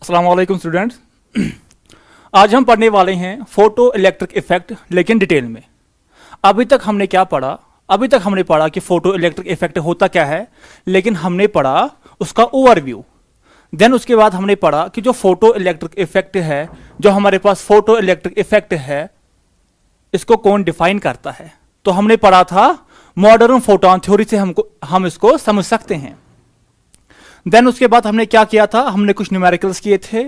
अस्सलाम वालेकुम स्टूडेंट्स। आज हम पढ़ने वाले हैं फोटो इलेक्ट्रिक इफेक्ट, लेकिन डिटेल में। अभी तक हमने क्या पढ़ा? अभी तक हमने पढ़ा कि फोटो इलेक्ट्रिक इफेक्ट होता क्या है, लेकिन हमने पढ़ा उसका ओवरव्यू। देन उसके बाद हमने पढ़ा कि जो फोटो इलेक्ट्रिक इफेक्ट है, जो हमारे पास फोटो इलेक्ट्रिक इफेक्ट है, इसको कौन डिफाइन करता है। तो हमने पढ़ा था मॉडर्न फोटोन थ्योरी से हम इसको समझ सकते हैं। देन उसके बाद हमने क्या किया था, हमने कुछ न्यूमेरिकल्स किए थे,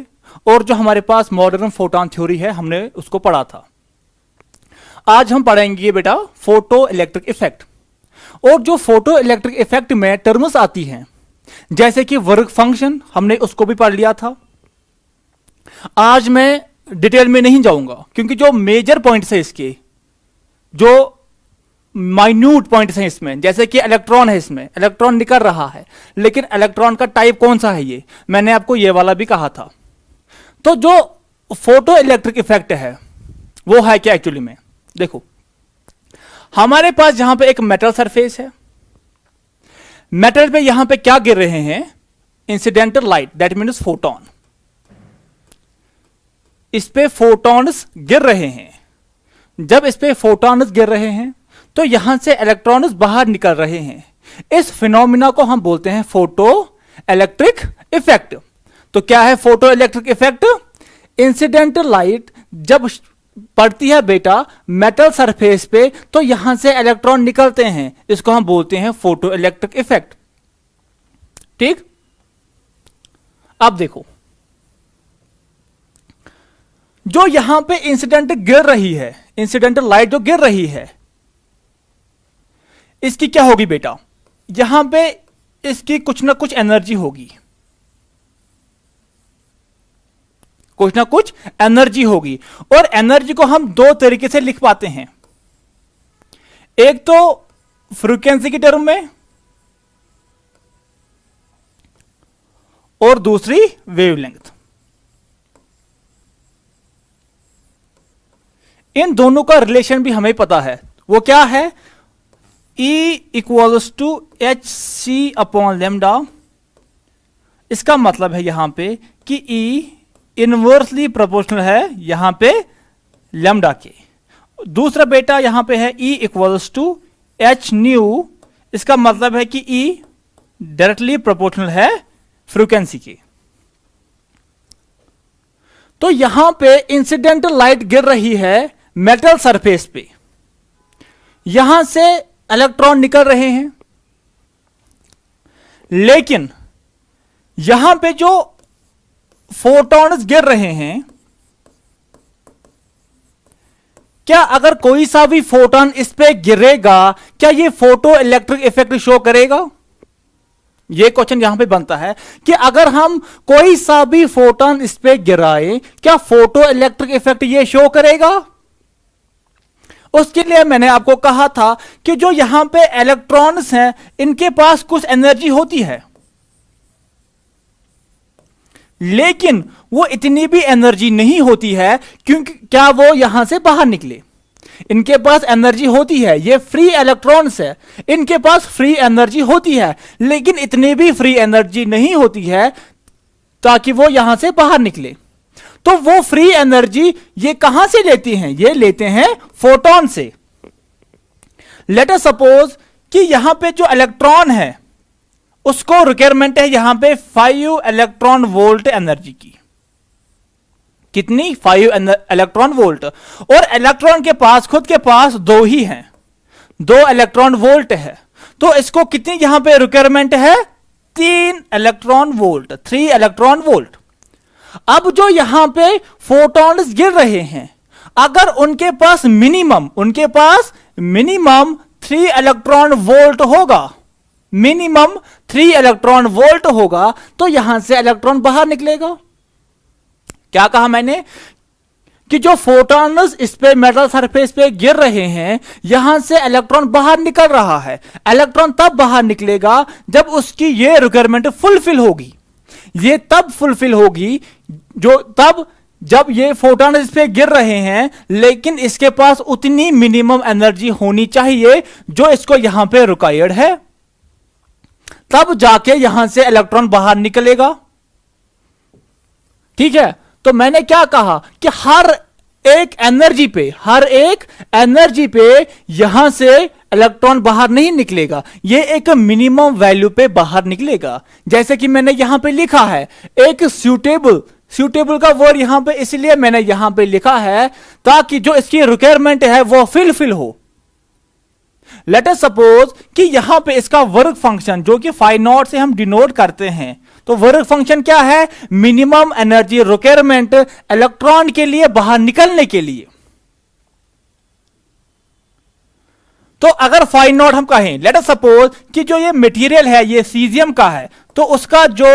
और जो हमारे पास मॉडर्न फोटोन थ्योरी है हमने उसको पढ़ा था। आज हम पढ़ेंगे बेटा फोटो इलेक्ट्रिक इफेक्ट। और जो फोटो इलेक्ट्रिक इफेक्ट में टर्म्स आती हैं, जैसे कि वर्क फंक्शन, हमने उसको भी पढ़ लिया था। आज मैं डिटेल में नहीं जाऊंगा, क्योंकि जो मेजर पॉइंट्स है इसके, जो माइन्यूट पॉइंट्स हैं इसमें, जैसे कि इलेक्ट्रॉन है, इसमें इलेक्ट्रॉन निकल रहा है, लेकिन इलेक्ट्रॉन का टाइप कौन सा है, ये मैंने आपको ये वाला भी कहा था। तो जो फोटो इलेक्ट्रिक इफेक्ट है वो है क्या एक्चुअली में? देखो, हमारे पास जहां पे एक मेटल सरफेस है, मेटल पे यहां पे क्या गिर रहे हैं? Incidental light, that means photon. इस पे फोटॉन्स गिर रहे हैं। जब इस पे फोटॉन्स गिर रहे हैं तो यहां से इलेक्ट्रॉन्स बाहर निकल रहे हैं। इस फिनोमिना को हम बोलते हैं फोटो इलेक्ट्रिक इफेक्ट। तो क्या है photo electric effect? Incidental light जब पड़ती है बेटा मेटल सरफेस पे, तो यहां से इलेक्ट्रॉन निकलते हैं, इसको हम बोलते हैं फोटो इलेक्ट्रिक इफेक्ट। ठीक, अब देखो, जो यहां पे इंसिडेंट गिर रही है, इंसिडेंटल लाइट जो गिर रही है, इसकी क्या होगी बेटा? यहां पे इसकी कुछ ना कुछ एनर्जी होगी, कुछ ना कुछ एनर्जी होगी। और एनर्जी को हम दो तरीके से लिख पाते हैं, एक तो फ्रीक्वेंसी की टर्म में, और दूसरी वेवलेंथ। इन दोनों का रिलेशन भी हमें पता है, वो क्या है? E equals to H C upon lambda. इसका मतलब है यहां पे कि E इनवर्सली प्रोपोर्शनल है यहां पे लेमडा के। दूसरा बेटा यहां पे है E equals to H nu. इसका मतलब है कि E डायरेक्टली प्रोपोर्शनल है फ्रीक्वेंसी के। तो यहां पे इंसिडेंटल लाइट गिर रही है मेटल सरफेस पे, यहां से इलेक्ट्रॉन निकल रहे हैं, लेकिन यहां पे जो फोटॉन्स गिर रहे हैं, क्या अगर कोई सा भी फोटॉन इस पे गिरेगा, क्या ये फोटो इलेक्ट्रिक इफेक्ट शो करेगा? ये क्वेश्चन यहां पे बनता है कि अगर हम कोई सा भी फोटॉन इस पे गिराए, क्या फोटो इलेक्ट्रिक इफेक्ट ये शो करेगा? उसके लिए मैंने आपको कहा था कि जो यहां पे इलेक्ट्रॉन्स हैं, इनके पास कुछ एनर्जी होती है, लेकिन वो इतनी भी एनर्जी नहीं होती है क्योंकि क्या वो यहां से बाहर निकले। इनके पास एनर्जी होती है, ये फ्री इलेक्ट्रॉन्स है, इनके पास फ्री एनर्जी होती है, लेकिन इतनी भी फ्री एनर्जी नहीं होती है ताकि वो यहां से बाहर निकले। तो वो फ्री एनर्जी ये कहां से लेती हैं? ये लेते हैं फोटॉन से। लेट अस सपोज कि यहां पे जो इलेक्ट्रॉन है उसको रिक्वायरमेंट है यहां पे 5 इलेक्ट्रॉन वोल्ट एनर्जी की। कितनी? 5 इलेक्ट्रॉन वोल्ट। और इलेक्ट्रॉन के पास खुद के पास दो ही हैं, 2 इलेक्ट्रॉन वोल्ट है। तो इसको कितनी यहां पे रिक्वायरमेंट है? 3 इलेक्ट्रॉन वोल्ट, 3 इलेक्ट्रॉन वोल्ट। अब जो यहां पे फोटॉन्स गिर रहे हैं, अगर उनके पास मिनिमम 3 इलेक्ट्रॉन वोल्ट होगा, मिनिमम 3 इलेक्ट्रॉन वोल्ट होगा, तो यहां से इलेक्ट्रॉन बाहर निकलेगा। क्या कहा मैंने? कि जो फोटॉन्स इस पे मेटल सरफेस पे गिर रहे हैं, यहां से इलेक्ट्रॉन बाहर निकल रहा है। इलेक्ट्रॉन तब बाहर निकलेगा जब उसकी ये रिक्वायरमेंट फुलफिल होगी। ये तब फुलफिल होगी जब ये फोटॉन इस पे गिर रहे हैं, लेकिन इसके पास उतनी मिनिमम एनर्जी होनी चाहिए जो इसको यहां पे रिक्वायर्ड है, तब जाके यहां से इलेक्ट्रॉन बाहर निकलेगा। ठीक है, तो मैंने क्या कहा कि हर एक एनर्जी पे यहां से इलेक्ट्रॉन बाहर नहीं निकलेगा, ये एक मिनिमम वैल्यू पे बाहर निकलेगा। जैसे कि मैंने यहां पे लिखा है एक सूटेबल का वर्ड यहां पे इसलिए मैंने यहां पे लिखा है ताकि जो इसकी रिक्वायरमेंट है वो फिल हो। लेट अस सपोज कि यहां पे इसका वर्क फंक्शन जो कि फाई नॉट से हम डिनोट करते हैं, तो वर्क फंक्शन क्या है? मिनिमम एनर्जी रिक्वायरमेंट इलेक्ट्रॉन के लिए बाहर निकलने के लिए। तो अगर फाई नॉट हम कहें, लेट अस सपोज कि जो ये मटेरियल है ये सीजियम का है, तो उसका जो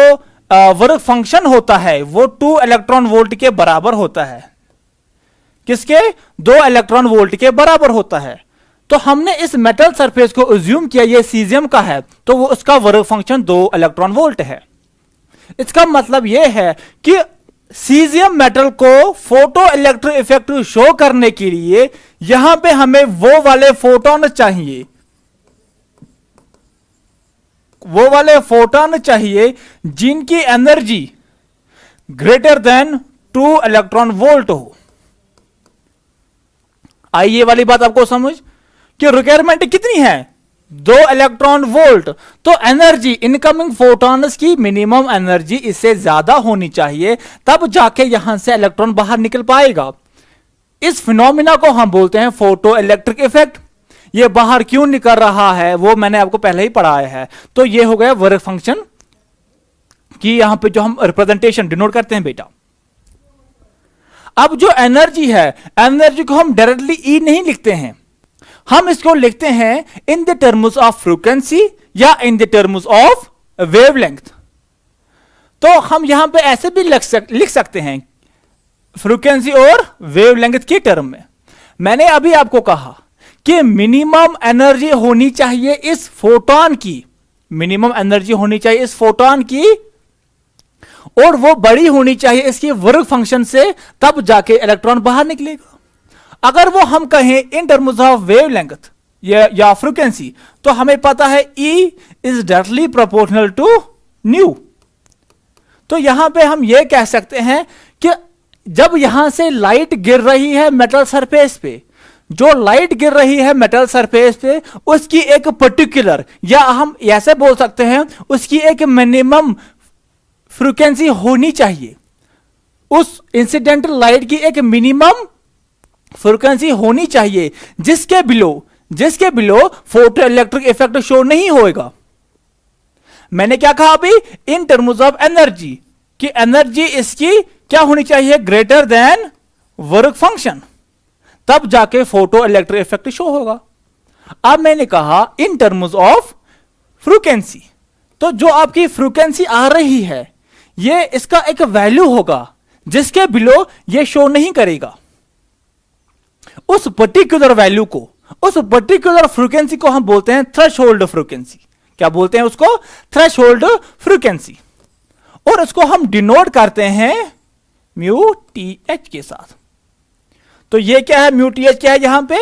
वर्क फंक्शन होता है वो 2 इलेक्ट्रॉन वोल्ट के बराबर होता है। किसके? 2 इलेक्ट्रॉन वोल्ट के बराबर होता है। तो हमने इस मेटल सरफेस को अज्यूम किया ये सीजियम का है, तो वो उसका वर्क फंक्शन 2 इलेक्ट्रॉन वोल्ट है। इसका मतलब यह है कि सीजियम मेटल को फोटो इलेक्ट्रिक इफेक्ट शो करने के लिए यहां पे हमें वो वाले फोटोन चाहिए जिनकी energy greater than 2 electron volt हो। आइए ये वाली बात आपको समझ कि रिक्वायरमेंट कितनी है? 2 इलेक्ट्रॉन वोल्ट। तो एनर्जी इनकमिंग फोटॉन्स की मिनिमम एनर्जी इससे ज्यादा होनी चाहिए, तब जाके यहां से इलेक्ट्रॉन बाहर निकल पाएगा। इस फिनोमिना को हम बोलते हैं फोटो इलेक्ट्रिक इफेक्ट। ये बाहर क्यों निकल रहा है वो मैंने आपको पहले ही पढ़ाया है। तो ये हो गया वर्क फंक्शन की यहां पे जो हम रिप्रेजेंटेशन डिनोट करते हैं बेटा। अब जो एनर्जी है, एनर्जी को हम डायरेक्टली ई नहीं लिखते हैं, हम इसको लिखते हैं in the terms of frequency या in the terms of wavelength. तो हम यहां पे ऐसे भी लिख सकते हैं फ्रीक्वेंसी और वेवलेंथ के टर्म में। मैंने अभी आपको कहा कि मिनिमम एनर्जी होनी चाहिए इस फोटोन की, मिनिमम एनर्जी होनी चाहिए इस फोटोन की, और वो बड़ी होनी चाहिए इसकी वर्क फंक्शन से, तब जाके इलेक्ट्रॉन बाहर निकलेगा। अगर वो हम कहें इन टर्म्स ऑफ वेवलेंथ या फ्रीक्वेंसी, तो हमें पता है E is directly proportional to nu. तो यहां पे हम ये कह सकते हैं कि जब यहां से लाइट गिर रही है मेटल सरफेस पे, जो लाइट गिर रही है मेटल सरफेस पे, उसकी एक पर्टिकुलर, या हम ऐसे बोल सकते हैं उसकी एक मिनिमम फ्रीक्वेंसी होनी चाहिए। उस इंसिडेंटल लाइट की एक मिनिमम फ्रीक्वेंसी होनी चाहिए जिसके below photo electric effect show नहीं होएगा। मैंने क्या कहा अभी? इन टर्म्स ऑफ एनर्जी, कि एनर्जी इसकी क्या होनी चाहिए? ग्रेटर देन वर्क फंक्शन, तब जाके फोटो इलेक्ट्रिक इफेक्ट शो होगा। अब मैंने कहा इन टर्म्स ऑफ फ्रीक्वेंसी, तो जो आपकी फ्रीक्वेंसी आ रही है ये इसका एक वैल्यू होगा जिसके बिलो ये शो नहीं करेगा। उस पर्टिकुलर वैल्यू को, उस पर्टिकुलर फ्रीक्वेंसी को हम बोलते हैं थ्रेशोल्ड फ्रीक्वेंसी। क्या बोलते हैं उसको? Threshold frequency. और इसको हम डिनोट करते हैं म्यू टी एच के साथ। तो ये क्या है? म्यू टी एच क्या है यहां पे?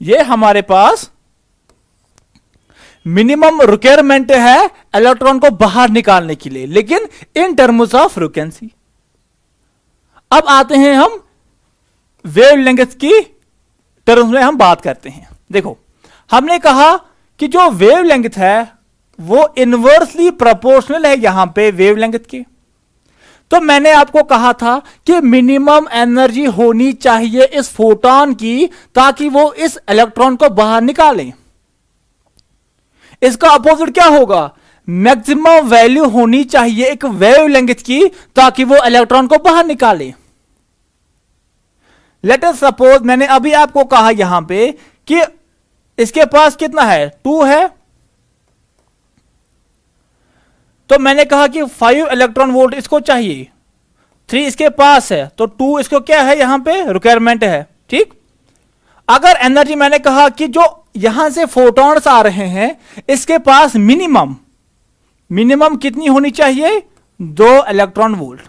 ये हमारे पास मिनिमम रिक्वायरमेंट है इलेक्ट्रॉन को बाहर निकालने के लिए, लेकिन इन टर्म्स ऑफ फ्रीक्वेंसी। अब आते हैं हम वेवलेंथ की टर्म्स में हम बात करते हैं। देखो, हमने कहा कि जो वेवलेंथ है वो इनवर्सली प्रोपोर्शनल है यहां पे वेवलेंथ के। तो मैंने आपको कहा था कि मिनिमम एनर्जी होनी चाहिए इस फोटोन की ताकि वो इस इलेक्ट्रॉन को बाहर निकालें। इसका अपोजिट क्या होगा? मैक्सिमम वैल्यू होनी चाहिए एक वेवलेंथ की ताकि वो इलेक्ट्रॉन को बाहर निकाले। लेट अस सपोज, मैंने अभी आपको कहा यहां पे कि इसके पास कितना है? 2 है। तो मैंने कहा कि 5 इलेक्ट्रॉन वोल्ट इसको चाहिए, 3 इसके पास है, तो 2 इसको क्या है यहां पे रिक्वायरमेंट है। ठीक। अगर एनर्जी मैंने कहा कि जो यहां से फोटॉन्स आ रहे हैं इसके पास मिनिमम कितनी होनी चाहिए? 2 इलेक्ट्रॉन वोल्ट।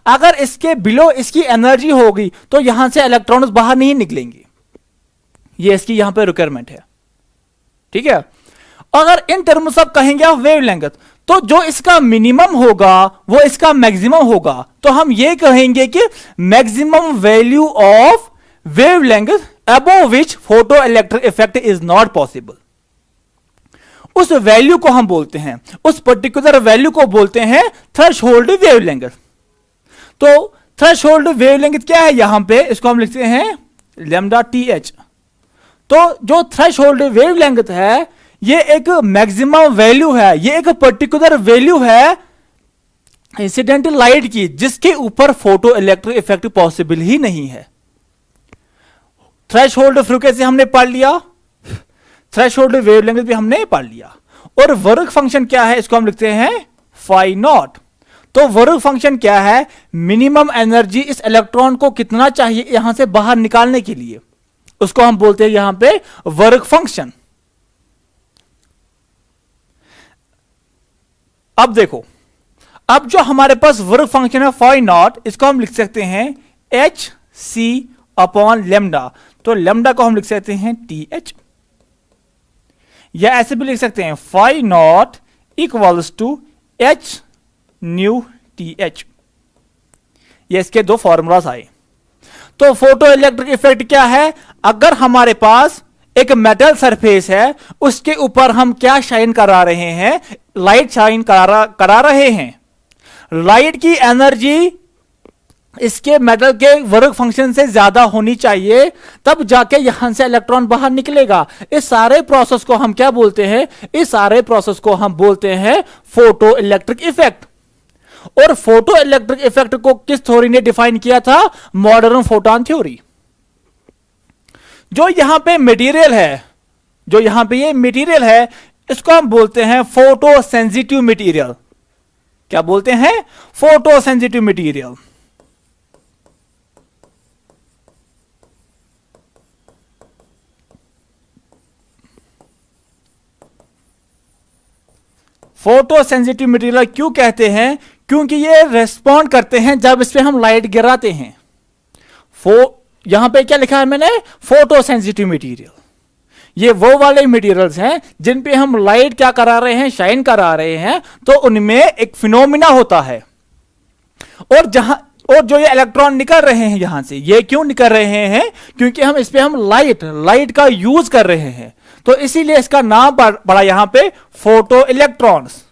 अगर इसके बिलो इसकी एनर्जी होगी तो यहां से इलेक्ट्रॉन्स बाहर नहीं निकलेंगे। ये इसकी यहां पे रिक्वायरमेंट है। ठीक है। अगर इन टर्म्स ऑफ कहेंगे आप वेवलेंथ, तो जो इसका मिनिमम होगा वो इसका मैक्सिमम होगा, तो हम ये कहेंगे कि maximum value of wavelength above which photo electric effect is not possible. उस वैल्यू को हम बोलते हैं, उस पर्टिकुलर वैल्यू को बोलते हैं थ्रेशोल्ड वेवलेंथ। तो थ्रेशोल्ड वेवलेंथ क्या है, यहां पे इसको हम लिखते हैं लैम्डा टी एच। तो जो थ्रेशोल्ड वेवलेंथ है ये एक मैक्सिमम वैल्यू है, ये एक पर्टिकुलर वैल्यू है इंसिडेंटल लाइट की जिसके ऊपर फोटो इलेक्ट्रिक इफेक्ट पॉसिबल ही नहीं है। थ्रेशोल्ड फ्रीक्वेंसी हमने पढ़ लिया, थ्रेशोल्ड वेवलेंथ भी हमने पढ़ लिया, और वर्क फंक्शन क्या है इसको हम लिखते हैं फाई नॉट। तो वर्क फंक्शन क्या है, मिनिमम एनर्जी इस इलेक्ट्रॉन को कितना चाहिए यहां से बाहर निकालने के लिए, उसको हम बोलते हैं यहां पे वर्क फंक्शन। अब देखो, अब जो हमारे पास वर्क फंक्शन है फाई नॉट, इसको हम लिख सकते हैं एच सी अपॉन लेमडा। तो लेमडा को हम लिख सकते हैं टी एच, या ऐसे भी लिख सकते हैं phi naught equals to H nu T H. ये इसके दो फॉर्मूलाज आए। तो फोटो इलेक्ट्रिक इफेक्ट क्या है, अगर हमारे पास एक मेटल सरफेस है उसके ऊपर हम क्या शाइन करा रहे हैं, लाइट शाइन करा रहे हैं। लाइट की एनर्जी इसके मेटल के वर्क फंक्शन से ज्यादा होनी चाहिए, तब जाके यहां से इलेक्ट्रॉन बाहर निकलेगा। इस सारे प्रोसेस को हम क्या बोलते हैं, इस सारे प्रोसेस को हम बोलते हैं फोटो इलेक्ट्रिक इफेक्ट। और फोटो इलेक्ट्रिक इफेक्ट को किस थ्योरी ने डिफाइन किया था, मॉडर्न फोटॉन थ्योरी। जो यहां पे मटेरियल है, जो यहां पे ये मटेरियल है, इसको हम बोलते हैं फोटो सेंसिटिव मटेरियल। क्या बोलते हैं, photo sensitive material. Photo sensitive material क्यों कहते हैं, क्योंकि ये रेस्पॉन्ड करते हैं जब इस पे हम लाइट गिराते हैं। यहां पे क्या लिखा है मैंने, फोटो सेंसिटिव मटेरियल। ये वो वाले मटेरियल्स हैं जिन पे हम लाइट क्या करा रहे हैं, शाइन करा रहे हैं, तो उनमें एक फिनोमिना होता है। और जो ये इलेक्ट्रॉन निकल रहे हैं यहां से, ये क्यों निकल रहे हैं, क्योंकि हम इस पे हम लाइट का यूज कर रहे हैं, तो इसीलिए इसका नाम पड़ा यहां पे फोटो इलेक्ट्रॉन्स।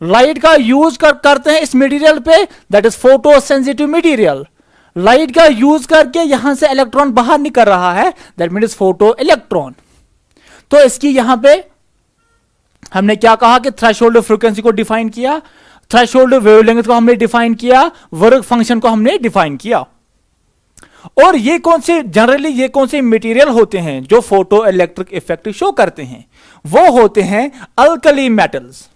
लाइट का यूज करते हैं इस मटेरियल पे, that is photo sensitive material. Light का यूज करके यहां से इलेक्ट्रॉन बाहर निकल रहा है, दैट मीन्स फोटो इलेक्ट्रॉन। तो इसकी यहां पे हमने क्या कहा कि थ्रेशोल्ड फ्रीक्वेंसी को डिफाइन किया, थ्रेशोल्ड वेवलेंथ को हमने डिफाइन किया, वर्क फंक्शन को हमने डिफाइन किया। और ये कौन से जनरली ये कौन से मटेरियल होते हैं जो फोटो इलेक्ट्रिक इफेक्ट शो करते हैं, वो होते हैं अल्कली मेटल्स,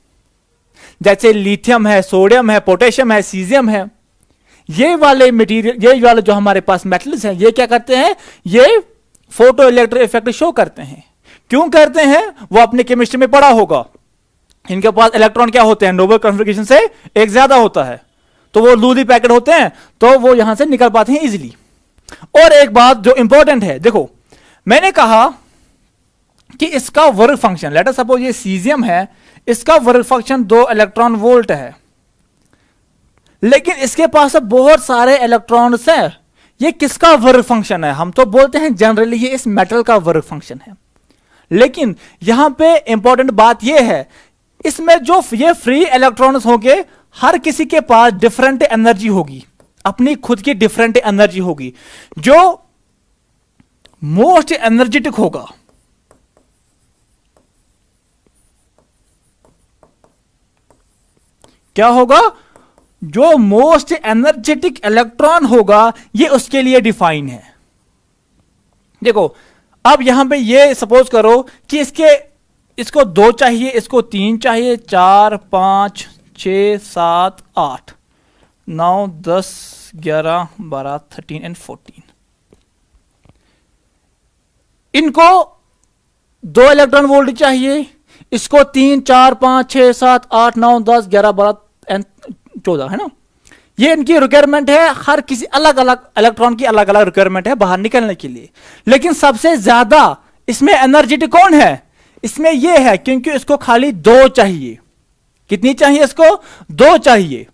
जैसे लिथियम है, सोडियम है, पोटेशियम है, सीजियम है। ये वाले मटेरियल, ये वाले जो हमारे पास मेटल्स हैं, ये क्या करते हैं, ये फोटो इलेक्ट्रिक इफेक्ट शो करते हैं। क्यों करते हैं, वो अपने केमिस्ट्री में पढ़ा होगा। इनके पास इलेक्ट्रॉन क्या होते हैं, नोबल कॉन्फिगरेशन से एक ज्यादा होता है, तो वो लूजली पैकेट होते हैं, तो वो यहां से निकल पाते हैं इजीली। और एक बात जो इंपॉर्टेंट है, देखो मैंने कहा कि इसका work function, let us suppose ये सीजियम है, इसका वर्क फंक्शन 2 इलेक्ट्रॉन वोल्ट है, लेकिन इसके पास अब बहुत सारे इलेक्ट्रॉन्स हैं। ये किसका वर्क फंक्शन है, हम तो बोलते हैं जनरली ये इस मेटल का वर्क फंक्शन है। लेकिन यहां पे इंपॉर्टेंट बात यह है, इसमें जो ये फ्री इलेक्ट्रॉन्स होंगे, हर किसी के पास डिफरेंट एनर्जी होगी, अपनी खुद की डिफरेंट एनर्जी होगी। जो मोस्ट एनर्जेटिक होगा, क्या होगा, जो मोस्ट एनर्जेटिक इलेक्ट्रॉन होगा, ये उसके लिए डिफाइन है। देखो अब यहां पे ये सपोज करो कि इसको 2 चाहिए, इसको 3 चाहिए, 4 5 6 7 8 9 10 11 12 13 एंड 14। इनको 2 इलेक्ट्रॉन वोल्ट चाहिए, इसको 3 4 5 6 7 8 9 10 11 12 एंड 14 है ना। ये इनकी रिक्वायरमेंट है, हर किसी अलग अलग इलेक्ट्रॉन की अलग अलग रिक्वायरमेंट है बाहर निकलने के लिए। लेकिन सबसे ज्यादा इसमें एनर्जेटिक कौन है, इसमें ये है, क्योंकि इसको खाली 2 चाहिए। कितनी चाहिए इसको? 2 चाहिए।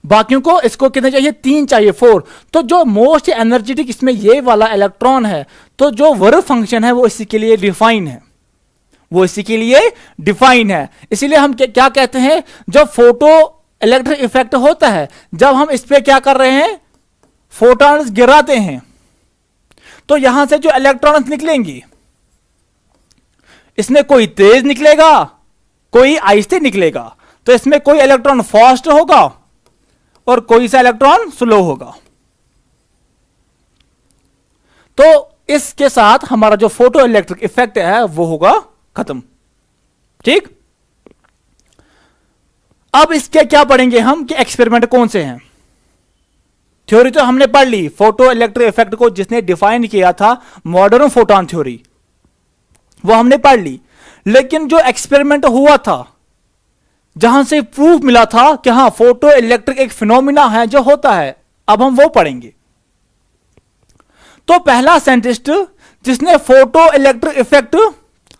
बाकियों को इसको कितने चाहिए? 3 चाहिए, 4। तो जो मोस्ट एनर्जेटिक इसमें ये वाला इलेक्ट्रॉन है, तो जो वर्क फंक्शन है वो इसी के लिए डिफाइन है, वो इसी के लिए डिफाइन है। इसीलिए हम क्या कहते हैं, जब फोटो इलेक्ट्रिक इफेक्ट होता है, जब हम इस पे क्या कर रहे हैं, फोटॉन्स गिराते हैं, तो यहां से जो इलेक्ट्रॉन्स निकलेंगी, इसमें कोई तेज निकलेगा, कोई आहिस्ते निकलेगा। तो इसमें कोई इलेक्ट्रॉन फास्ट होगा और कोई सा इलेक्ट्रॉन स्लो होगा। तो इसके साथ हमारा जो फोटो इलेक्ट्रिक इफेक्ट है वो होगा खत्म। ठीक, अब इसके क्या पढ़ेंगे हम कि एक्सपेरिमेंट कौन से हैं। थ्योरी तो हमने पढ़ ली, फोटो इलेक्ट्रिक इफेक्ट को जिसने डिफाइन किया था मॉडर्न फोटोन थ्योरी, वो हमने पढ़ ली। लेकिन जो एक्सपेरिमेंट हुआ था, जहां से प्रूफ मिला था कि हां फोटो इलेक्ट्रिक एक फिनोमिना है जो होता है, अब हम वो पढ़ेंगे। तो पहला साइंटिस्ट जिसने फोटो इलेक्ट्रिक इफेक्ट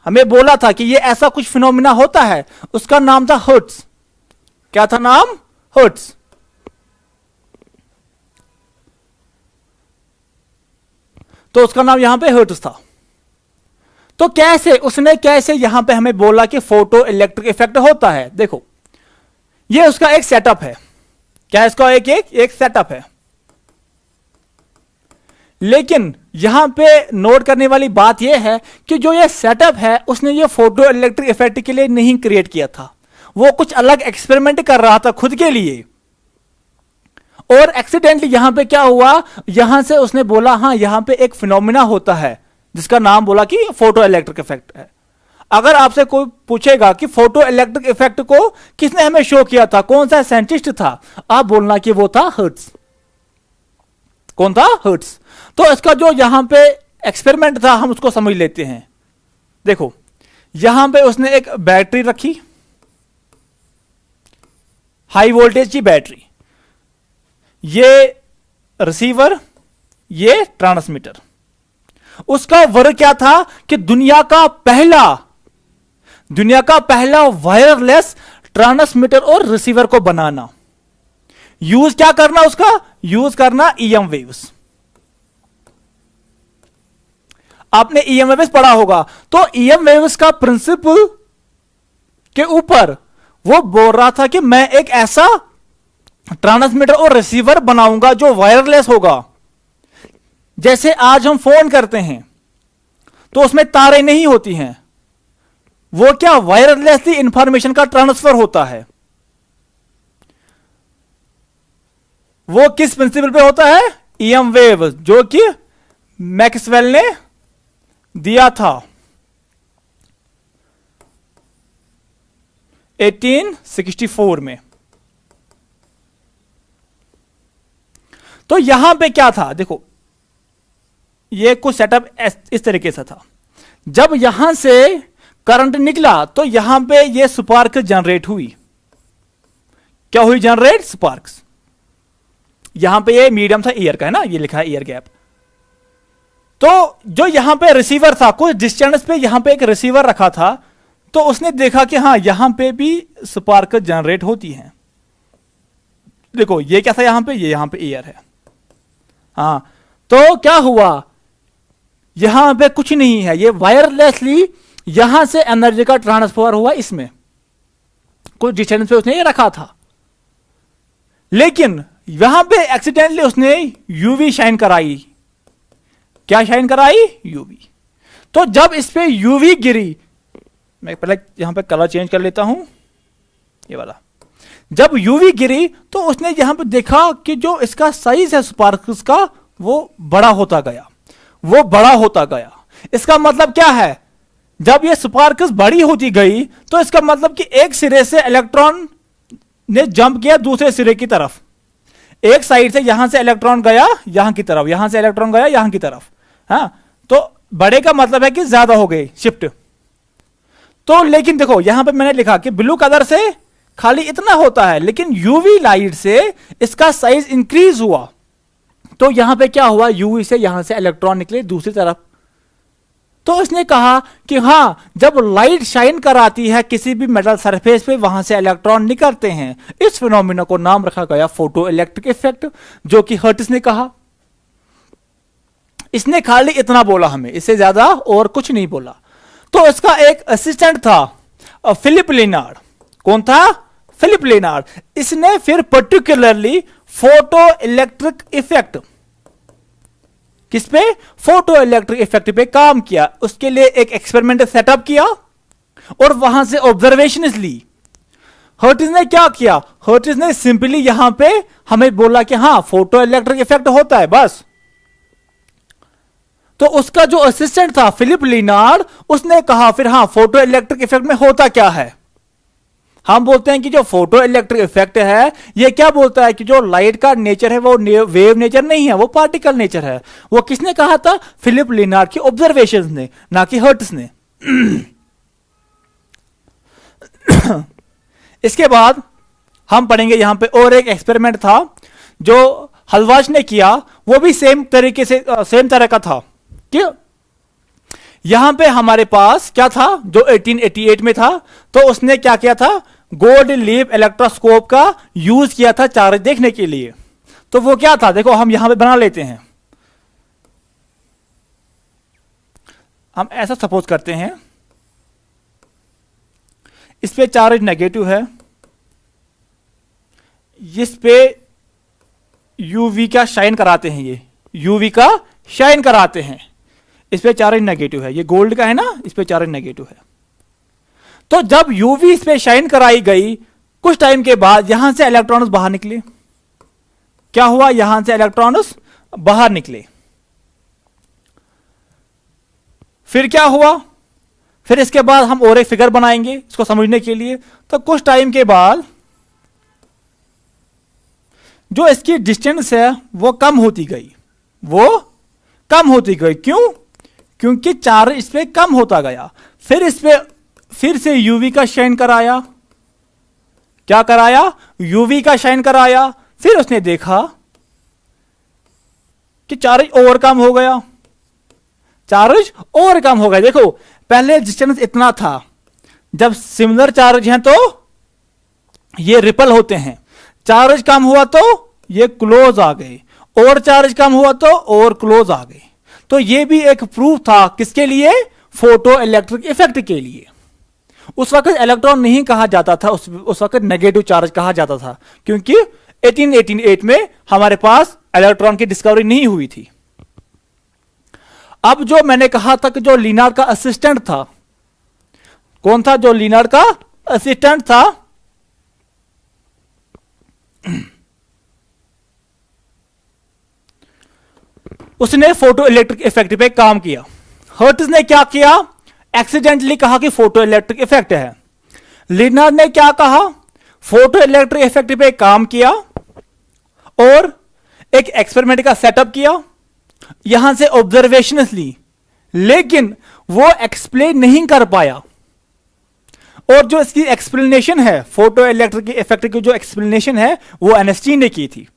हमें बोला था कि ये ऐसा कुछ फिनोमिना होता है, उसका नाम था हर्ट्ज। क्या था नाम? हर्ट्ज। तो उसका नाम यहां पे हर्ट्ज था। तो कैसे यहां पे हमें बोला कि फोटो इलेक्ट्रिक इफेक्ट होता है। देखो, ये उसका एक सेटअप है। क्या इसका एक सेटअप है। लेकिन यहां पे नोट करने वाली बात यह है कि जो ये सेटअप है, उसने ये फोटो इलेक्ट्रिक इफेक्ट के लिए नहीं क्रिएट किया था। वो कुछ अलग एक्सपेरिमेंट कर रहा था खुद के लिए, और एक्सीडेंटली यहां पे क्या हुआ, यहां से उसने बोला हां यहां पे एक फिनोमिना होता है जिसका नाम बोला कि फोटो इलेक्ट्रिक इफेक्ट है। अगर आपसे कोई पूछेगा कि फोटो इलेक्ट्रिक इफेक्ट को किसने हमें शो किया था, कौन सा साइंटिस्ट था, आप बोलना कि वो था हर्ट्ज। कौन था? हर्ट्ज। तो इसका जो यहां पे एक्सपेरिमेंट था हम उसको समझ लेते हैं। देखो, यहां पे उसने एक बैटरी रखी, हाई वोल्टेज की बैटरी, ये रिसीवर, ये ट्रांसमीटर। उसका वर्क क्या था कि दुनिया का पहला वायरलेस ट्रांसमीटर और रिसीवर को बनाना। यूज क्या करना उसका? यूज करना ईएम वेव्स। आपने ईएम वेव्स पढ़ा होगा। तो ईएम वेव्स का प्रिंसिपल के ऊपर वो बोल रहा था कि मैं एक ऐसा ट्रांसमीटर और रिसीवर बनाऊंगा जो वायरलेस होगा। जैसे आज हम फोन करते हैं तो उसमें तारें नहीं होती हैं, वो क्या वायरलेसली इंफॉर्मेशन का ट्रांसफर होता है। वो किस प्रिंसिपल पे होता है? ईएम वेव, जो कि मैक्सवेल ने दिया था 1864 में। तो यहां पे क्या था, देखो ये कुछ सेटअप इस तरीके से था। जब यहां से करंट निकला तो यहां पे ये स्पार्क जनरेट हुई। क्या हुई? Generate sparks. यहां पे ये मीडियम था एयर का, है ना, ये लिखा है एयर गैप। तो जो यहां पे रिसीवर था, कुछ डिस्टेंस पे यहां पे एक रिसीवर रखा था, तो उसने देखा कि हां यहां पे भी स्पार्क जनरेट होती हैं। देखो ये क्या था यहां पे, ये यहां पे एयर है। हां, तो क्या हुआ, यहां पे कुछ नहीं है, ये वायरलेसली यहां से एनर्जी का ट्रांसफर हुआ इसमें, कुछ डिस्टेंस पे उसने ये रखा था। लेकिन यहां पे एक्सीडेंटली उसने यूवी शाइन कराई। क्या शाइन कराई? यूवी। तो जब इस पे यूवी गिरी, मैं पहले यहां पे कलर चेंज कर लेता हूं, ये वाला। जब यूवी गिरी तो उसने यहां पे देखा कि जो इसका साइज है स्पार्क्स का, वो बड़ा होता गया। इसका मतलब क्या है, जब ये स्पार्क्स बड़ी होती गई तो इसका मतलब कि एक सिरे से इलेक्ट्रॉन ने जंप किया दूसरे सिरे की तरफ। एक साइड से यहां से इलेक्ट्रॉन गया यहां की तरफ, यहां से इलेक्ट्रॉन गया यहां की तरफ। हाँ, तो बड़े का मतलब है कि ज्यादा हो गई शिफ्ट। तो लेकिन देखो यहां पे मैंने लिखा कि ब्लू कलर से खाली इतना होता है, लेकिन यूवी लाइट से इसका साइज इंक्रीज हुआ। तो यहां पे क्या हुआ, यूवी से यहां से इलेक्ट्रॉन निकले दूसरी तरफ। तो इसने कहा कि हाँ, जब लाइट शाइन कराती है किसी भी मेटल सरफेस पे, वहां से इलेक्ट्रॉन निकलते हैं। इस फिनोमिना को नाम रखा गया फोटो इलेक्ट्रिक इफेक्ट, जो कि हर्ट्ज ने कहा। इसने खाली इतना बोला हमें, इससे ज्यादा और कुछ नहीं बोला। तो इसका एक असिस्टेंट था फिलिप लेनार्ड। कौन था? Philipp Lenard. इसने फिर पर्टिकुलरली फोटो इलेक्ट्रिक इफेक्ट, किस पे? फोटो इलेक्ट्रिक इफेक्ट पे काम किया। उसके लिए एक एक्सपेरिमेंट सेटअप किया और वहां से ऑब्जर्वेशन ली। हर्ट्ज ने क्या किया? हर्ट्ज ने सिंपली यहां पे हमें बोला कि हाँ, फोटो इलेक्ट्रिक इफेक्ट होता है, बस। तो उसका जो असिस्टेंट था फिलिप लेनार्ड, उसने कहा फिर हाँ, फोटो इलेक्ट्रिक इफेक्ट में होता क्या है। हम बोलते हैं कि जो फोटो इलेक्ट्रिक इफेक्ट है, ये क्या बोलता है कि जो लाइट का नेचर है वो वेव नेचर नहीं है, वो पार्टिकल नेचर है। वो किसने कहा था? फिलिप लेनार्ड की ऑब्जर्वेशंस ने, ना कि हर्ट्ज ने। इसके बाद हम पढ़ेंगे यहां पे और एक एक्सपेरिमेंट था जो हलवाच ने किया, वो भी सेम तरीके से सेम तरह का था। क्यों? यहां पे हमारे पास क्या था जो 1888 में था, तो उसने क्या किया था? गोल्ड लीफ इलेक्ट्रोस्कोप का यूज किया था चार्ज देखने के लिए। तो वो क्या था, देखो हम यहां पे बना लेते हैं। हम ऐसा सपोज करते हैं, इस पे चार्ज नेगेटिव है, इस पे यूवी का शाइन कराते हैं, ये यूवी का शाइन कराते हैं। इस पे चार्ज नेगेटिव है, ये गोल्ड का है ना, इस पे चार्ज नेगेटिव है। तो जब यूवी इस पे शाइन कराई गई, कुछ टाइम के बाद यहां से इलेक्ट्रॉन्स बाहर निकले। क्या हुआ? यहां से इलेक्ट्रॉन्स बाहर निकले। फिर क्या हुआ? फिर इसके बाद हम और एक फिगर बनाएंगे इसको समझने के लिए। तो कुछ टाइम के बाद जो इसकी डिस्टेंस है वो कम होती गई, वो कम होती गई। क्यों? क्योंकि चार्ज इस पे कम होता गया। फिर इस पे फिर से यूवी का शाइन कराया। क्या कराया? यूवी का शाइन कराया। फिर उसने देखा कि चार्ज और कम हो गया, चार्ज और कम हो गया। देखो पहले डिस्टेंस इतना था, जब सिमिलर चार्ज हैं तो ये रिपल होते हैं, चार्ज कम हुआ तो ये क्लोज आ गए, और चार्ज कम हुआ तो और क्लोज आ गए। तो ये भी एक प्रूफ था किसके लिए? फोटो इलेक्ट्रिक इफेक्ट के लिए। उस वक्त इलेक्ट्रॉन नहीं कहा जाता था, उस वक्त नेगेटिव चार्ज कहा जाता था, क्योंकि 1888 में हमारे पास इलेक्ट्रॉन की डिस्कवरी नहीं हुई थी। अब जो मैंने कहा था कि जो लेनार्ड का असिस्टेंट था, कौन था जो लेनार्ड का असिस्टेंट था? उसने फोटो इलेक्ट्रिक इफेक्ट पे काम किया। हर्ट्ज ने क्या किया? एक्सीडेंटली कहा कि फोटो इलेक्ट्रिक इफेक्ट है। लेनार्ड ने क्या कहा? फोटो इलेक्ट्रिक इफेक्ट पे काम किया और एक एक्सपेरिमेंट का सेटअप किया, यहां से ऑब्जर्वेशंस ली, लेकिन वो एक्सप्लेन नहीं कर पाया। और जो इसकी एक्सप्लेनेशन है, फोटो इलेक्ट्रिक इफेक्ट की जो एक्सप्लेनेशन है, वो एनएसटी ने की थी।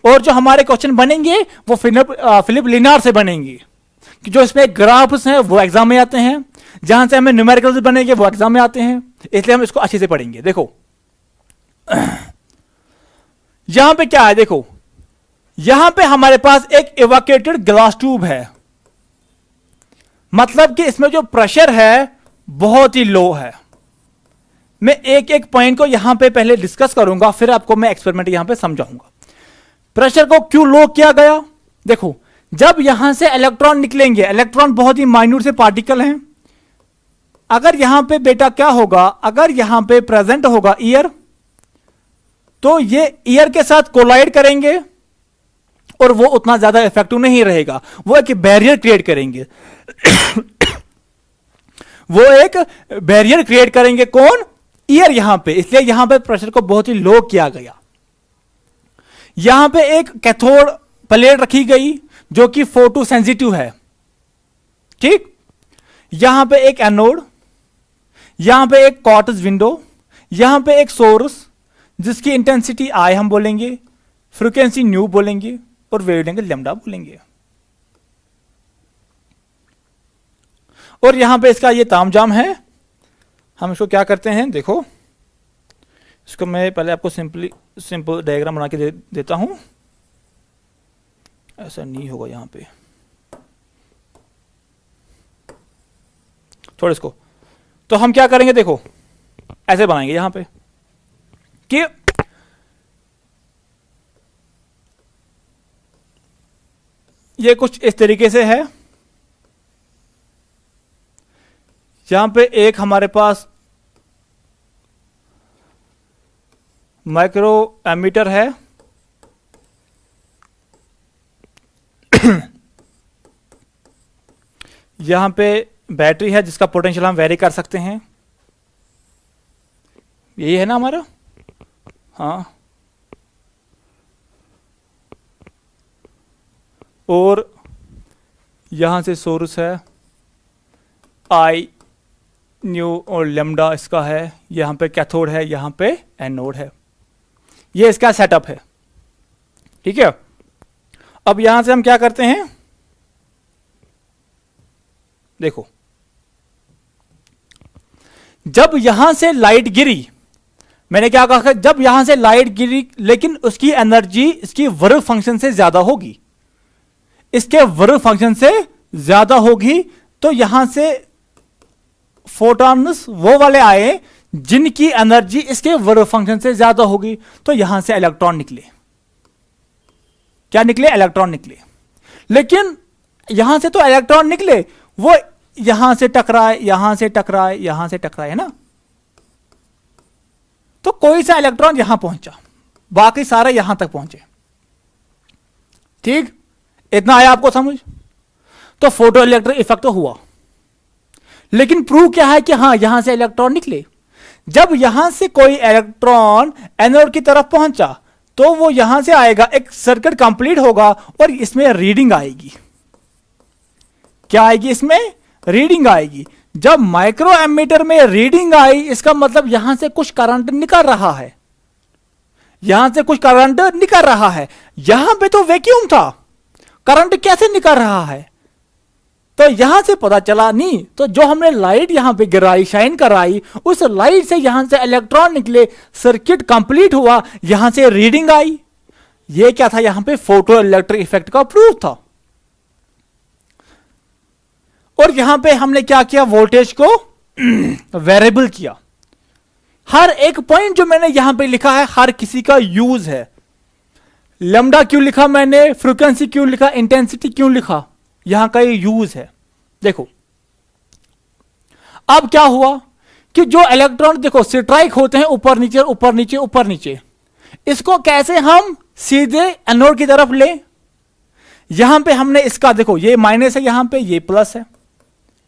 और जो हमारे क्वेश्चन बनेंगे वो फिलिप लेनार्ड से बनेंगे, कि जो इसमें ग्राफ्स हैं वो एग्जाम में आते हैं, जहां से हमें न्यूमेरिकल्स बनेंगे वो एग्जाम में आते हैं, इसलिए हम इसको अच्छे से पढ़ेंगे। देखो यहां पे क्या है, देखो यहां पे हमारे पास एक इवैक्यूएटेड ग्लास ट्यूब है, मतलब कि इसमें जो प्रेशर है बहुत ही लो है। मैं एक एक पॉइंट को यहां पे पहले डिस्कस करूंगा, फिर आपको मैं एक्सपेरिमेंट यहां पे समझाऊंगा। प्रेशर को क्यों लो किया गया? देखो जब यहां से इलेक्ट्रॉन निकलेंगे, इलेक्ट्रॉन बहुत ही माइन्यूट से पार्टिकल हैं, अगर यहां पे बेटा क्या होगा, अगर यहां पे प्रेजेंट होगा ईयर, तो ये ईयर के साथ कोलाइड करेंगे और वो उतना ज्यादा इफेक्टिव नहीं रहेगा, वो एक बैरियर क्रिएट करेंगे। वो एक बैरियर क्रिएट करेंगे, कौन? ईयर यहां पे। इसलिए यहां पे प्रेशर को बहुत ही लो किया गया। यहां पे एक कैथोड प्लेट रखी गई जो कि फोटो सेंसिटिव है, ठीक। यहां पे एक एनोड, यहां पे एक क्वार्ट्ज विंडो, यहां पे एक सोर्स जिसकी इंटेंसिटी आई हम बोलेंगे, फ्रीक्वेंसी न्यू बोलेंगे और वेवलेंथ लैम्डा बोलेंगे। और यहां पे इसका ये तामझाम है। हम इसको क्या करते हैं, देखो इसको मैं पहले आपको सिंपल डायग्राम बना के देता हूं। ऐसा नहीं होगा यहां पे, छोड़ इसको। तो हम क्या करेंगे, देखो ऐसे बनाएंगे यहां पे कि ये कुछ इस तरीके से है। यहां पे एक हमारे पास माइक्रो एमीटर है, यहां पे बैटरी है जिसका पोटेंशियल हम वेरी कर सकते हैं। यही है ना हमारा, हाँ। और यहां से सोर्स है, आई न्यू और लेमडा इसका है, यहां पे कैथोड है, यहां पे एनोड है। ये इसका सेटअप है, ठीक है। अब यहां से हम क्या करते हैं, देखो जब यहां से लाइट गिरी, मैंने क्या कहा, जब यहां से लाइट गिरी लेकिन उसकी एनर्जी इसकी वर्क फंक्शन से ज्यादा होगी, इसके वर्क फंक्शन से ज्यादा होगी, तो यहां से फोटॉन्स वो वाले आए जिनकी एनर्जी इसके वर्क फंक्शन से ज्यादा होगी, तो यहां से इलेक्ट्रॉन निकले। क्या निकले, इलेक्ट्रॉन निकले। लेकिन यहां से तो इलेक्ट्रॉन निकले, वो यहां से टकराए, यहां से टकराए, यहां से टकराए, है ना। तो कोई सा इलेक्ट्रॉन यहां पहुंचा, बाकी सारे यहां तक पहुंचे। ठीक, इतना आया आपको समझ। तो फोटो इलेक्ट्रिक इफेक्ट हुआ, लेकिन प्रूव क्या है कि हां यहां से इलेक्ट्रॉन निकले। जब यहां से कोई इलेक्ट्रॉन एनोड की तरफ पहुंचा तो वो यहां से आएगा, एक सर्किट कंप्लीट होगा और इसमें रीडिंग आएगी। क्या आएगी, इसमें रीडिंग आएगी। जब माइक्रो एमीटर में रीडिंग आई, इसका मतलब यहां से कुछ करंट निकल रहा है, यहां से कुछ करंट निकल रहा है। यहां पे तो वैक्यूम था, करंट कैसे निकल रहा है, तो यहां से पता चला नहीं। तो जो हमने लाइट यहां पे गिराई, शाइन कराई, उस लाइट से यहां से इलेक्ट्रॉन निकले, सर्किट कंप्लीट हुआ, यहां से रीडिंग आई। ये क्या था, यहां पे फोटो इलेक्ट्रिक इफेक्ट का प्रूफ था। और यहां पे हमने क्या किया, वोल्टेज को वेरिएबल किया। हर एक पॉइंट जो मैंने यहां पे लिखा है, हर किसी का यूज है। लैम्डा क्यों लिखा मैंने, फ्रीक्वेंसी क्यों लिखा, इंटेंसिटी क्यों लिखा, यहां का ये यूज है। देखो अब क्या हुआ कि जो इलेक्ट्रॉन देखो स्ट्राइक होते हैं ऊपर नीचे ऊपर नीचे ऊपर नीचे, इसको कैसे हम सीधे एनोड की तरफ ले। यहां पे हमने इसका देखो ये माइनस है, यहां पे ये प्लस है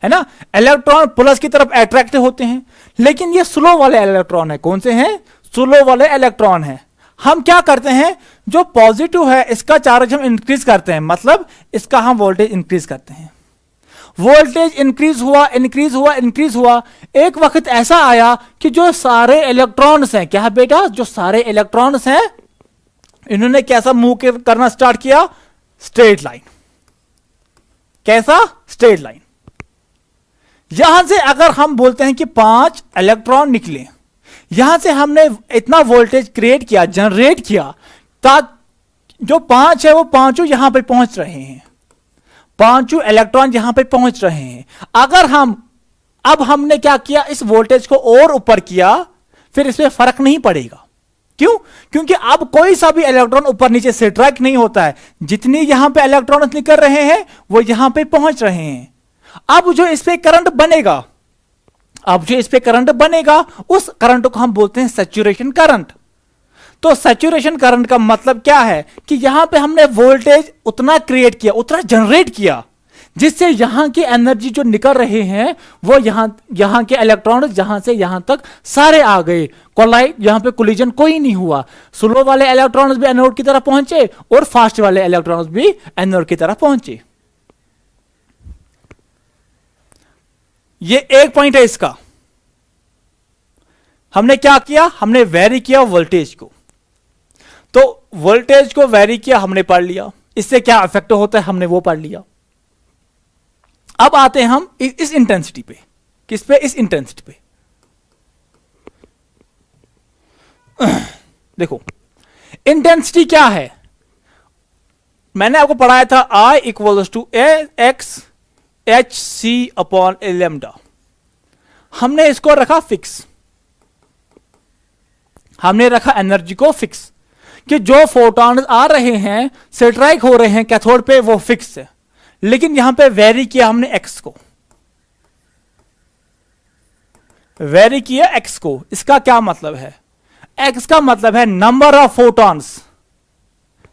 ना। इलेक्ट्रॉन प्लस की तरफ अट्रैक्ट होते हैं, लेकिन ये स्लो वाले इलेक्ट्रॉन है। कौन से हैं, स्लो वाले इलेक्ट्रॉन है। हम क्या करते हैं, जो पॉजिटिव है इसका चार्ज हम इंक्रीज करते हैं, मतलब इसका हम वोल्टेज इंक्रीज करते हैं। वोल्टेज इंक्रीज हुआ इंक्रीज हुआ इंक्रीज हुआ, एक वक्त ऐसा आया कि जो सारे इलेक्ट्रॉन्स हैं, क्या है बेटा, जो सारे इलेक्ट्रॉन्स हैं, इन्होंने कैसा मूव करना स्टार्ट किया, स्ट्रेट लाइन। कैसा, स्ट्रेट लाइन। यहां से अगर हम बोलते हैं कि 5 इलेक्ट्रॉन निकले, यहां से हमने इतना वोल्टेज क्रिएट किया, जनरेट किया, ताकि जो 5 है वो पांचों यहां पे पहुंच रहे हैं, पांचों इलेक्ट्रॉन यहां पे पहुंच रहे हैं। अगर अब हमने क्या किया, इस वोल्टेज को और ऊपर किया, फिर इसमें फर्क नहीं पड़ेगा। क्यों, क्योंकि अब कोई सा भी इलेक्ट्रॉन ऊपर नीचे से स्ट्राइक नहीं होता है। जितनी यहां पे इलेक्ट्रॉन निकल रहे हैं वो यहां पे पहुंच रहे हैं। अब जो इस पे करंट बनेगा, उस करंट को हम बोलते हैं सैचुरेशन करंट। तो सैचुरेशन करंट का मतलब क्या है कि यहां पे हमने वोल्टेज उतना क्रिएट किया, उतना जनरेट किया, जिससे यहां की एनर्जी जो निकल रहे हैं वो यहां के इलेक्ट्रॉन जहां से यहां तक सारे आ गए। कोलाइड, यहां पे कोलिजन कोई नहीं हुआ। स्लो वाले इलेक्ट्रॉन्स भी एनोड की तरफ पहुंचे और फास्ट वाले इलेक्ट्रॉन्स भी एनोड की तरफ पहुंचे। ये एक पॉइंट है इसका। हमने क्या किया, हमने वेरी किया वोल्टेज को। तो वोल्टेज को वेरी किया, हमने पढ़ लिया। इससे क्या इफेक्ट होता है, हमने वो पढ़ लिया। अब आते हैं हम इस इंटेंसिटी पे। किस पे? इस इंटेंसिटी पे। देखो इंटेंसिटी क्या है, मैंने आपको पढ़ाया था I equals to X H C upon lambda. हमने इसको रखा फिक्स, हमने रखा एनर्जी को फिक्स कि जो फोटॉन आ रहे हैं, स्ट्राइक हो रहे हैं कैथोड पे, वो फिक्स है। लेकिन यहां पे वेरी किया हमने एक्स को, वेरी किया एक्स को। इसका क्या मतलब है? एक्स का मतलब है नंबर ऑफ फोटॉन्स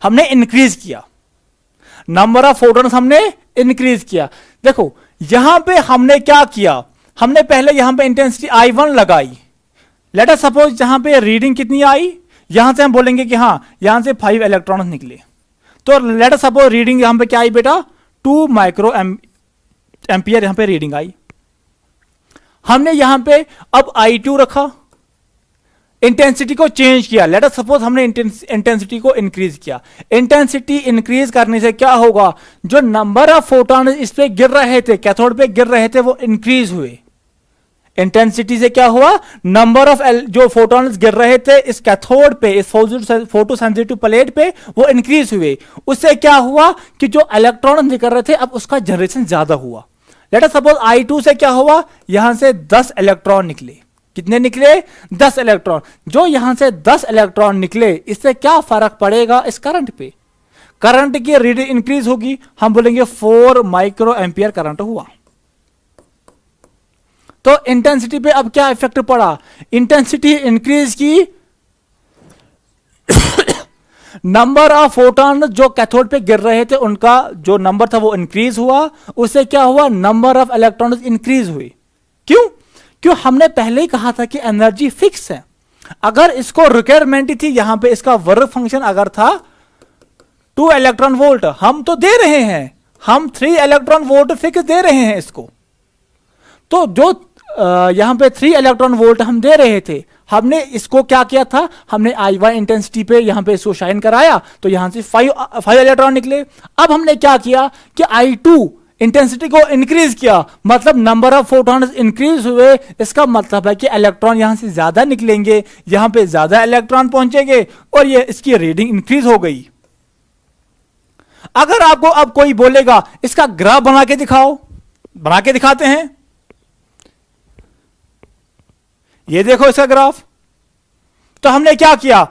हमने इंक्रीज किया, नंबर ऑफ फोटॉन्स हमने इंक्रीज किया। देखो यहां पे हमने क्या किया, हमने पहले यहां पे इंटेंसिटी I1 लगाई। लेट अस सपोज यहां पे रीडिंग कितनी आई, यहां से हम बोलेंगे कि हां यहां से 5 इलेक्ट्रॉन निकले, तो लेट अस सपोज रीडिंग यहां पे क्या आई बेटा, 2 माइक्रो एम्पियर यहां पे रीडिंग आई। हमने यहां पे अब I2 रखा, इंटेंसिटी को चेंज किया। लेट अस सपोज हमने इंटेंसिटी को इंक्रीज किया। इंटेंसिटी इंक्रीज करने से क्या होगा, जो नंबर ऑफ फोटॉन इस पे गिर रहे थे, कैथोड पे गिर रहे थे, वो इंक्रीज हुए। इंटेंसिटी से क्या हुआ, नंबर ऑफ जो फोटॉन्स गिर रहे थे इस कैथोड पे, इस फोटो सेंसिटिव प्लेट पे, वो इंक्रीज हुए। उससे क्या हुआ कि जो इलेक्ट्रॉन निकल रहे थे अब उसका जनरेशन ज्यादा हुआ। लेट अस सपोज I2 से क्या हुआ, यहां से 10 इलेक्ट्रॉन निकले। कितने निकले? 10 इलेक्ट्रॉन। जो यहां से 10 इलेक्ट्रॉन निकले, इससे क्या फर्क पड़ेगा इस करंट पे? करंट की रीडिंग इंक्रीज होगी, हम बोलेंगे 4 माइक्रो एम्पियर करंट हुआ। तो इंटेंसिटी पे अब क्या इफेक्ट पड़ा, इंटेंसिटी इंक्रीज की, नंबर ऑफ फोटॉन जो कैथोड पे गिर रहे थे उनका जो नंबर था वो इंक्रीज हुआ। उससे क्या हुआ, नंबर ऑफ इलेक्ट्रॉन इंक्रीज हुए। क्यों? क्यों? हमने पहले ही कहा था कि एनर्जी फिक्स है। अगर इसको रिक्वायरमेंट थी, यहां पे इसका वर्क फंक्शन अगर था 2 इलेक्ट्रॉन वोल्ट, हम तो दे रहे हैं, हम 3 इलेक्ट्रॉन वोल्ट फिक्स दे रहे हैं इसको। तो जो यहां पे 3 इलेक्ट्रॉन वोल्ट हम दे रहे थे, हमने इसको क्या किया था, हमने I1 इंटेंसिटी पे यहां पे इसको शाइन कराया, तो यहां से 5 इलेक्ट्रॉन निकले। अब हमने क्या किया कि I2 इंटेंसिटी को इंक्रीज किया, मतलब नंबर ऑफ फोटॉन इंक्रीज हुए। इसका मतलब है कि इलेक्ट्रॉन यहां से ज्यादा निकलेंगे, यहां पे ज्यादा इलेक्ट्रॉन पहुंचेंगे और ये इसकी रीडिंग इंक्रीज हो गई। अगर आपको अब कोई बोलेगा इसका ग्राफ बना के दिखाओ, बना के दिखाते हैं। ये देखो इसका ग्राफ। तो हमने क्या किया,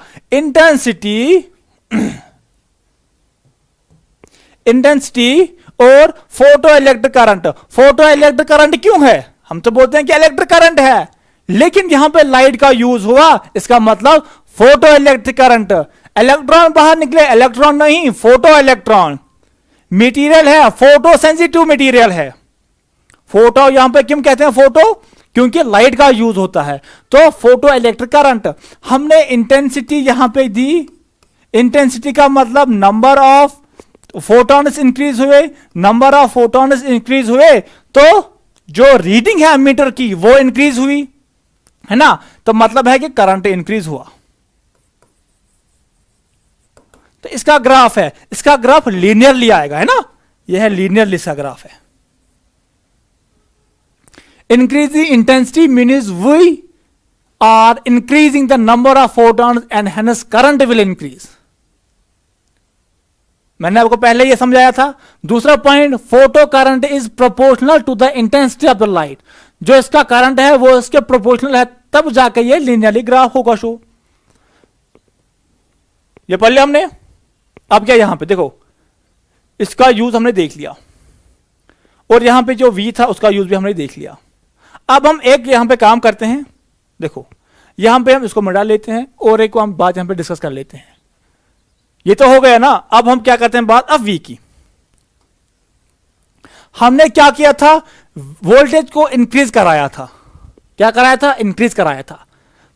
इंटेंसिटी और photo electric current. Photo electric current क्यों है, हम तो बोलते हैं कि इलेक्ट्रिक करंट है, लेकिन यहां पे लाइट का यूज हुआ, इसका मतलब फोटो इलेक्ट्रिक करंट। इलेक्ट्रॉन बाहर निकले, इलेक्ट्रॉन नहीं, फोटो इलेक्ट्रॉन। मटेरियल है, फोटो सेंसिटिव मटेरियल है। फोटो यहां पे क्यों कहते हैं फोटो, क्योंकि लाइट का यूज होता है। तो फोटो इलेक्ट्रिक करंट, हमने इंटेंसिटी यहां पे दी। इंटेंसिटी का मतलब नंबर ऑफ फोटॉन्स इंक्रीज हुए, नंबर ऑफ फोटॉन्स इंक्रीज हुए तो जो रीडिंग है मीटर की वो इंक्रीज हुई, है ना। तो मतलब है कि करंट इंक्रीज हुआ। तो इसका ग्राफ है, इसका ग्राफ लीनियरली आएगा, है ना। यह है लीनियरली इसका ग्राफ है। Increasing intensity means we are increasing the number of photons and hence current will increase. मैंने आपको पहले ये समझाया था। दूसरा point, photo current is proportional to the intensity of the light. जो इसका करंट है वो इसके प्रोपोर्शनल है, तब जाके ये लीनियरली ग्राफ होगा शो। ये पढ़ लिया हमने। अब क्या यहां पे देखो, इसका यूज हमने देख लिया और यहां पे जो V था उसका यूज भी हमने देख लिया। अब हम एक यहां पे काम करते हैं, देखो यहां पे हम इसको मिटा लेते हैं और एक को हम बात यहां पे डिस्कस कर लेते हैं। ये तो हो गया ना। अब हम क्या करते हैं बात अब V की। हमने क्या किया था, वोल्टेज को इंक्रीज कराया था। क्या कराया था, इंक्रीज कराया था।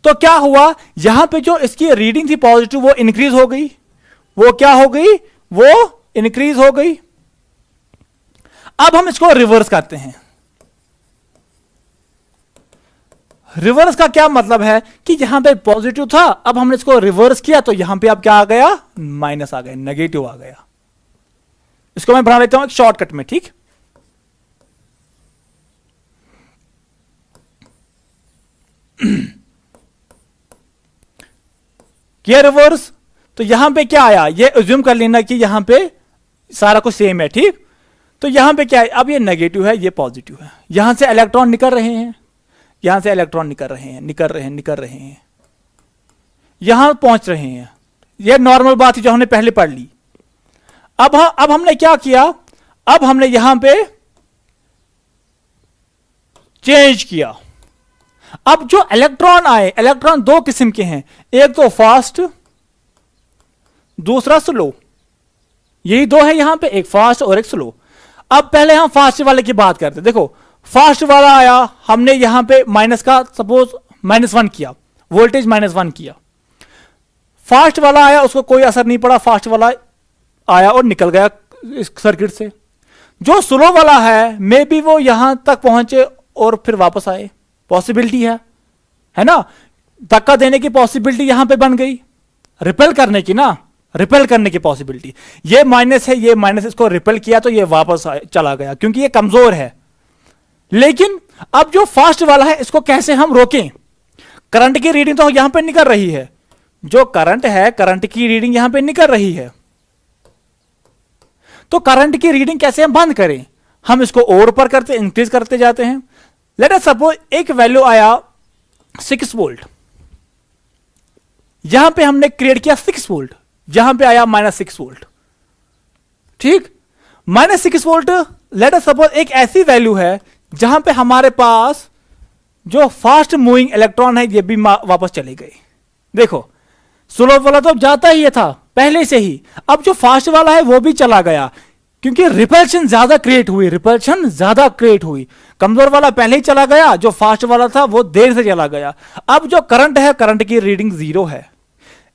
तो क्या हुआ, यहां पे जो इसकी रीडिंग थी पॉजिटिव वो इंक्रीज हो गई, वो क्या हो गई, वो इंक्रीज हो गई। अब हम इसको रिवर्स करते हैं। रिवर्स का क्या मतलब है कि यहां पे पॉजिटिव था, अब हमने इसको रिवर्स किया तो यहां पे अब क्या आ गया, माइनस आ गया, नेगेटिव आ गया। इसको मैं बना लेता हूं एक शॉर्टकट में, ठीक। किया रिवर्स, तो यहां पे क्या आया, ये एज्यूम कर लेना कि यहां पे सारा कुछ सेम है, ठीक। तो यहां पे क्या है, अब ये नेगेटिव है, ये पॉजिटिव है, यहां से इलेक्ट्रॉन निकल रहे हैं, यहां से इलेक्ट्रॉन निकल रहे हैं, निकल रहे हैं, निकल रहे हैं, यहां पहुंच रहे हैं। ये नॉर्मल बात है जो हमने पहले पढ़ ली। अब हमने क्या किया, अब हमने यहां पे चेंज किया। अब जो इलेक्ट्रॉन आए, इलेक्ट्रॉन दो किस्म के हैं, एक तो फास्ट, दूसरा स्लो। यही दो है यहां पे, एक फास्ट और एक स्लो। अब पहले हम फास्ट वाले की बात करते हैं। देखो फास्ट वाला आया, हमने यहां पे माइनस का सपोज -1 किया, वोल्टेज -1 किया। फास्ट वाला आया, उसको कोई असर नहीं पड़ा, फास्ट वाला आया और निकल गया इस सर्किट से। जो स्लो वाला है, मे बी वो यहां तक पहुंचे और फिर वापस आए, पॉसिबिलिटी है ना। धक्का देने की पॉसिबिलिटी यहां पे बन गई, रिपेल करने की ना, रिपेल करने की पॉसिबिलिटी। ये माइनस है, ये माइनस, इसको रिपेल किया तो ये वापस चला गया क्योंकि ये कमजोर है। लेकिन अब जो फास्ट वाला है, इसको कैसे हम रोकें। करंट की रीडिंग तो यहां पे निकल रही है, जो करंट है, करंट की रीडिंग यहां पे निकल रही है, तो करंट की रीडिंग कैसे हम बंद करें। हम इसको और ऊपर करते, इंक्रीज करते जाते हैं। लेट अस सपोज एक वैल्यू आया 6 वोल्ट, यहां पे हमने क्रिएट किया 6 वोल्ट, यहां पे आया -6 वोल्ट, ठीक। -6 वोल्ट लेट अस सपोज एक ऐसी वैल्यू है जहां पे हमारे पास जो फास्ट मूविंग इलेक्ट्रॉन है ये भी वापस चले गए। देखो स्लो वाला तो जाता ही था पहले से ही, अब जो फास्ट वाला है वो भी चला गया क्योंकि रिपल्शन ज्यादा क्रिएट हुई, रिपल्शन ज्यादा क्रिएट हुई। कमजोर वाला पहले ही चला गया, जो फास्ट वाला था वो देर से चला गया। अब जो करंट है, करंट की रीडिंग 0 है।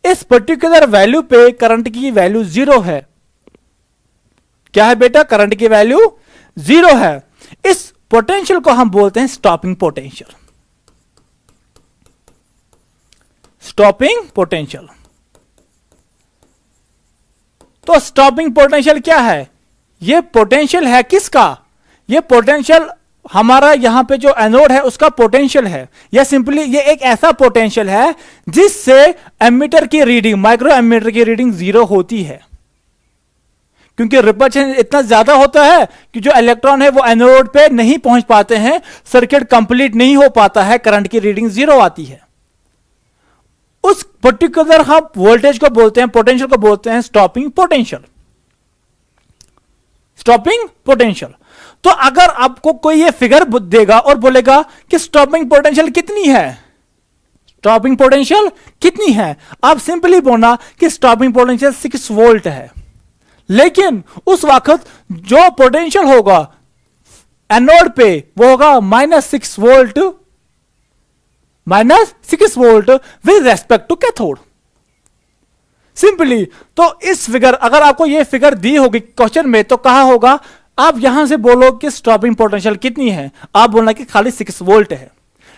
इस पर्टिकुलर वैल्यू पे करंट की वैल्यू 0 है। क्या है बेटा, करंट की वैल्यू 0 है। इस पोटेंशियल को हम बोलते हैं स्टॉपिंग पोटेंशियल, स्टॉपिंग पोटेंशियल। तो स्टॉपिंग पोटेंशियल क्या है, ये पोटेंशियल है किसका, ये पोटेंशियल हमारा यहां पे जो एनोड है उसका पोटेंशियल है, या सिंपली ये एक ऐसा पोटेंशियल है जिससे एमीटर की रीडिंग, माइक्रो एमीटर की रीडिंग 0 होती है। क्योंकि रिपल्शन इतना ज्यादा होता है कि जो इलेक्ट्रॉन है वो एनोड पे नहीं पहुंच पाते हैं, सर्किट कंप्लीट नहीं हो पाता है, करंट की रीडिंग 0 आती है। उस पर्टिकुलर हम वोल्टेज को बोलते हैं, पोटेंशियल को बोलते हैं स्टॉपिंग पोटेंशियल, स्टॉपिंग पोटेंशियल। तो अगर आपको कोई ये फिगर देगा और बोलेगा कि स्टॉपिंग पोटेंशियल कितनी है, स्टॉपिंग पोटेंशियल कितनी है, आप सिंपली बोलना कि स्टॉपिंग पोटेंशियल 6 वोल्ट है। लेकिन उस वक्त जो पोटेंशियल होगा एनोड पे वो होगा -6 volt, -6 volt with respect to cathode. Simply तो इस फिगर, अगर आपको ये फिगर दी होगी क्वेश्चन में तो कहा होगा, आप यहां से बोलो कि स्टॉपिंग पोटेंशियल कितनी है, आप बोलना कि खाली 6 वोल्ट है।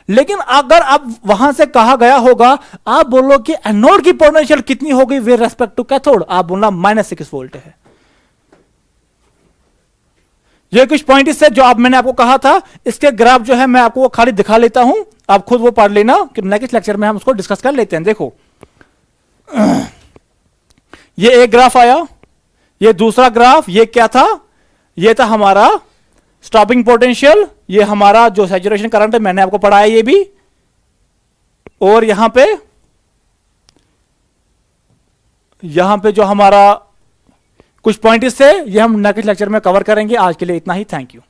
लेकिन अगर आप वहां से कहा गया होगा, आप बोलो कि एनोड की पोटेंशियल कितनी होगी विद रेस्पेक्ट टू कैथोड, आप बोलना -6 वोल्ट है। ये कुछ पॉइंट है जो आप मैंने आपको कहा था, इसके ग्राफ जो है मैं आपको वो खाली दिखा लेता हूं, आप खुद वो पढ़ लेना कि नेक्स्ट लेक्चर में हम उसको डिस्कस कर लेते हैं। देखो ये एक ग्राफ आया, ये दूसरा ग्राफ, ये क्या था, ये था हमारा स्टॉपिंग पोटेंशियल, ये हमारा जो सैचुरेशन करंट है मैंने आपको पढ़ाया ये भी, और यहां पे जो हमारा कुछ पॉइंट्स थे ये हम नेक्स्ट लेक्चर में कवर करेंगे। आज के लिए इतना ही, थैंक यू।